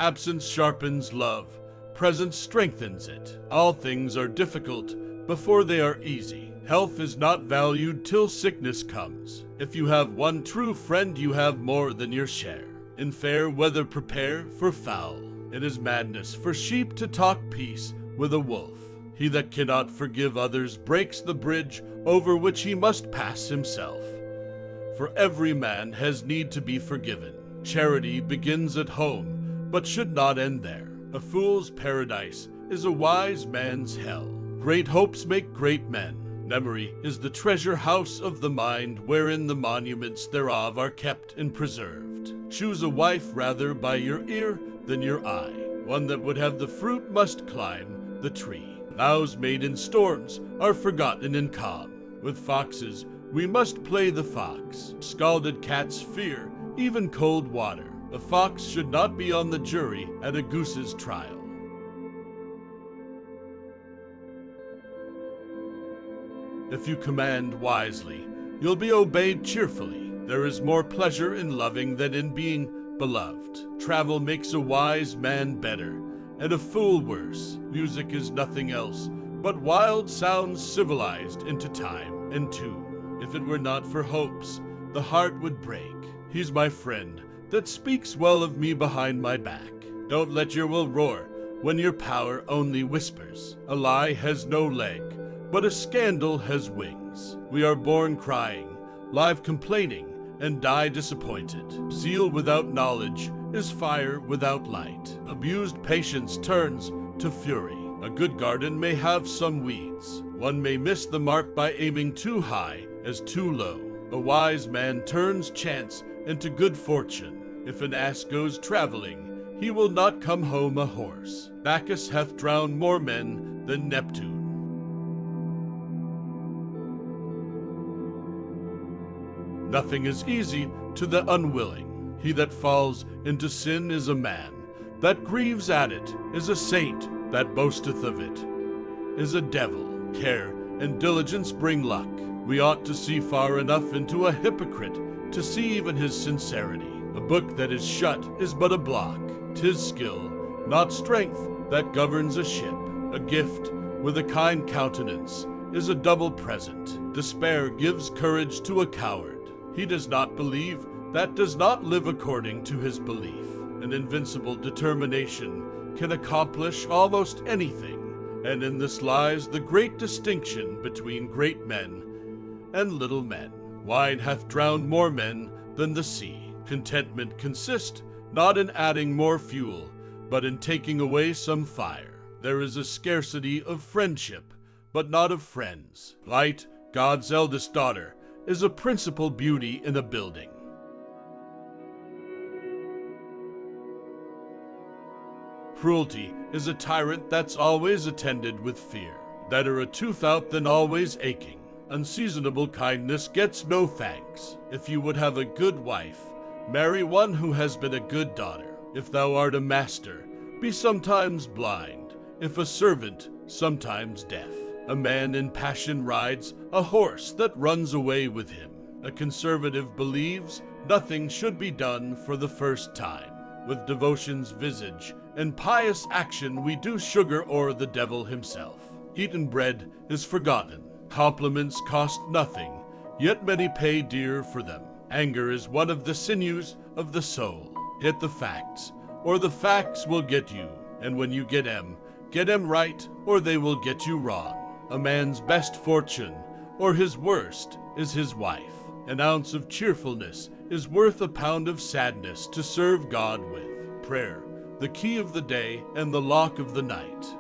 Absence sharpens love, presence strengthens it. All things are difficult before they are easy. Health is not valued till sickness comes. If you have one true friend, you have more than your share. In fair weather prepare for foul. It is madness for sheep to talk peace with a wolf. He that cannot forgive others breaks the bridge over which he must pass himself. For every man has need to be forgiven. Charity begins at home, but should not end there. A fool's paradise is a wise man's hell. Great hopes make great men. Memory is the treasure house of the mind, wherein the monuments thereof are kept and preserved. Choose a wife rather by your ear than your eye. One that would have the fruit must climb the tree. Vows made in storms are forgotten in calm. With foxes we must play the fox. Scalded cats fear even cold water. A fox should not be on the jury at a goose's trial. If you command wisely, you'll be obeyed cheerfully. There is more pleasure in loving than in being beloved. Travel makes a wise man better, and a fool worse. Music is nothing else but wild sounds civilized into time and tune. If it were not for hopes, the heart would break. He's my friend that speaks well of me behind my back. Don't let your will roar when your power only whispers. A lie has no leg, but a scandal has wings. We are born crying, live complaining, and die disappointed. Zeal without knowledge is fire without light. Abused patience turns to fury. A good garden may have some weeds. One may miss the mark by aiming too high as too low. A wise man turns chance into good fortune. If an ass goes traveling, he will not come home a horse. Bacchus hath drowned more men than Neptune. Nothing is easy to the unwilling. He that falls into sin is a man. That grieves at it is a saint. That boasteth of it is a devil. Care and diligence bring luck. We ought to see far enough into a hypocrite to see even his sincerity. A book that is shut is but a block. 'Tis skill, not strength, that governs a ship. A gift with a kind countenance is a double present. Despair gives courage to a coward. He does not believe that does not live according to his belief. An invincible determination can accomplish almost anything, and in this lies the great distinction between great men and little men. Wine hath drowned more men than the sea. Contentment consists not in adding more fuel, but in taking away some fire. There is a scarcity of friendship, but not of friends. Light, God's eldest daughter, is a principal beauty in a building. Cruelty is a tyrant that's always attended with fear. Better a tooth out than always aching. Unseasonable kindness gets no thanks. If you would have a good wife, marry one who has been a good daughter. If thou art a master, be sometimes blind. If a servant, sometimes deaf. A man in passion rides a horse that runs away with him. A conservative believes nothing should be done for the first time. With devotion's visage and pious action we do sugar o'er the devil himself. Eaten bread is forgotten. Compliments cost nothing, yet many pay dear for them. Anger is one of the sinews of the soul. Hit the facts, or the facts will get you. And when you get 'em right, or they will get you wrong. A man's best fortune, or his worst, is his wife. An ounce of cheerfulness is worth a pound of sadness to serve God with. Prayer, the key of the day and the lock of the night.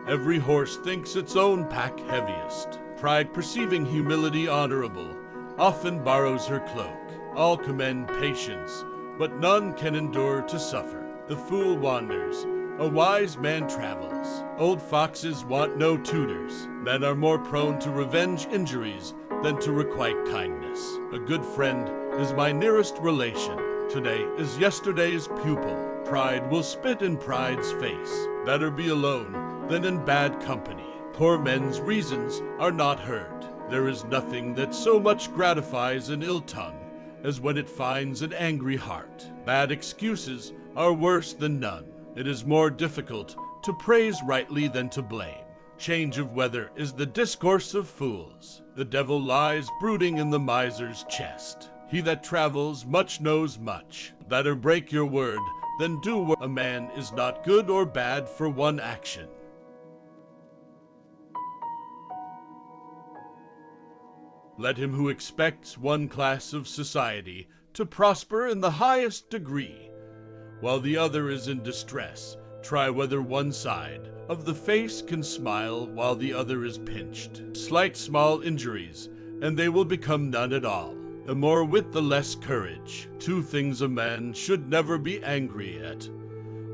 Every horse thinks its own pack heaviest. Pride, perceiving humility honorable, often borrows her cloak. All commend patience, but none can endure to suffer. The fool wanders, a wise man travels. Old foxes want no tutors. Men are more prone to revenge injuries than to requite kindness. A good friend is my nearest relation. Today is yesterday's pupil. Pride will spit in pride's face. Better be alone than in bad company. Poor men's reasons are not heard. There is nothing that so much gratifies an ill tongue as when it finds an angry heart. Bad excuses are worse than none. It is more difficult to praise rightly than to blame. Change of weather is the discourse of fools. The devil lies brooding in the miser's chest. He that travels much knows much. Better break your word than do what a man is not good or bad for one action. Let him who expects one class of society to prosper in the highest degree, while the other is in distress, try whether one side of the face can smile while the other is pinched. Slight small injuries, and they will become none at all. The more wit, the less courage. Two things a man should never be angry at: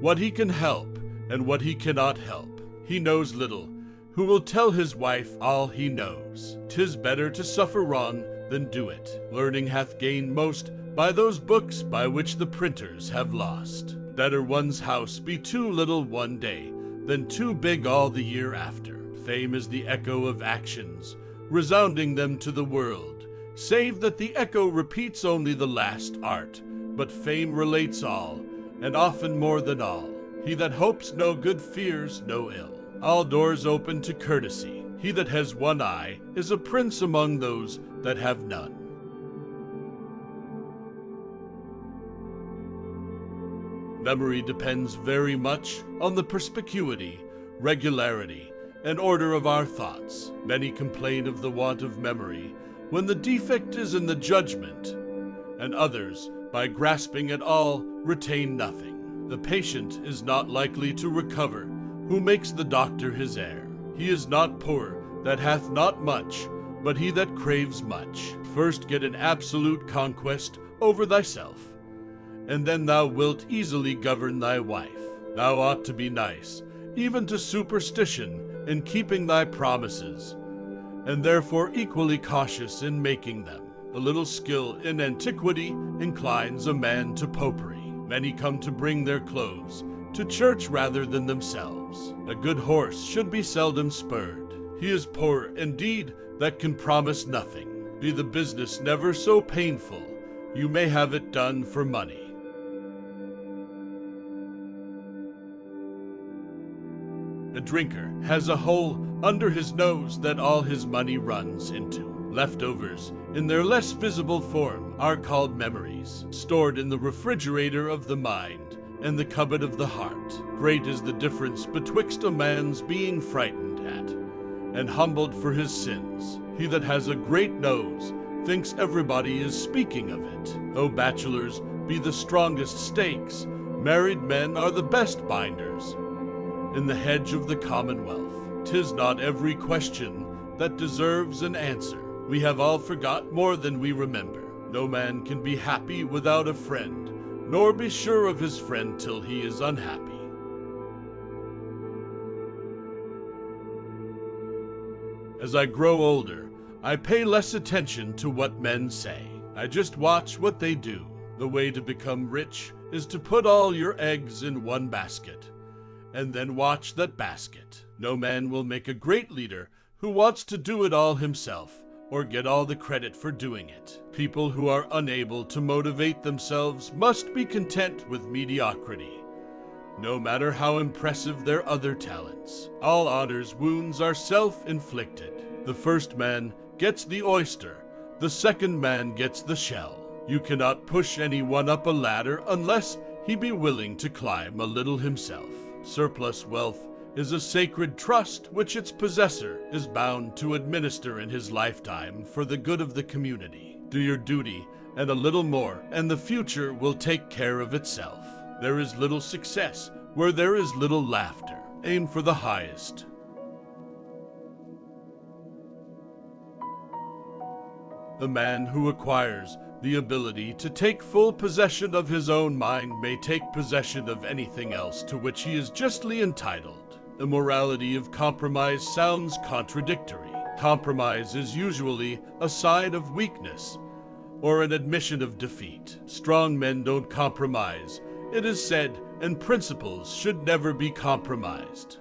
what he can help and what he cannot help. He knows little who will tell his wife all he knows. 'Tis better to suffer wrong than do it. Learning hath gained most by those books by which the printers have lost. Better one's house be too little one day than too big all the year after. Fame is the echo of actions, resounding them to the world, save that the echo repeats only the last art, but fame relates all, and often more than all. He that hopes no good fears no ill. All doors open to courtesy. He that has one eye is a prince among those that have none. Memory depends very much on the perspicuity, regularity, and order of our thoughts. Many complain of the want of memory when the defect is in the judgment, and others, by grasping at all, retain nothing. The patient is not likely to recover who makes the doctor his heir. He is not poor that hath not much, but he that craves much. First get an absolute conquest over thyself, and then thou wilt easily govern thy wife. Thou ought to be nice, even to superstition, in keeping thy promises, and therefore equally cautious in making them. A little skill in antiquity inclines a man to popery. Many come to bring their clothes to church rather than themselves. A good horse should be seldom spurred. He is poor indeed that can promise nothing. Be the business never so painful, you may have it done for money. A drinker has a hole under his nose that all his money runs into. Leftovers, in their less visible form, are called memories, stored in the refrigerator of the mind and the cupboard of the heart. Great is the difference betwixt a man's being frightened at and humbled for his sins. He that has a great nose thinks everybody is speaking of it. Though bachelors be the strongest stakes, married men are the best binders in the hedge of the commonwealth. 'Tis not every question that deserves an answer. We have all forgot more than we remember. No man can be happy without a friend, nor be sure of his friend till he is unhappy. As I grow older, I pay less attention to what men say. I just watch what they do. The way to become rich is to put all your eggs in one basket, and then watch that basket. No man will make a great leader who wants to do it all himself, or get all the credit for doing it. People who are unable to motivate themselves must be content with mediocrity, no matter how impressive their other talents. All honors wounds are self-inflicted. The first man gets the oyster, the second man gets the shell. You cannot push anyone up a ladder unless he be willing to climb a little himself. Surplus wealth is a sacred trust which its possessor is bound to administer in his lifetime for the good of the community. Do your duty and a little more, and the future will take care of itself. There is little success where there is little laughter. Aim for the highest. The man who acquires the ability to take full possession of his own mind may take possession of anything else to which he is justly entitled. The morality of compromise sounds contradictory. Compromise is usually a sign of weakness or an admission of defeat. Strong men don't compromise, it is said, and principles should never be compromised.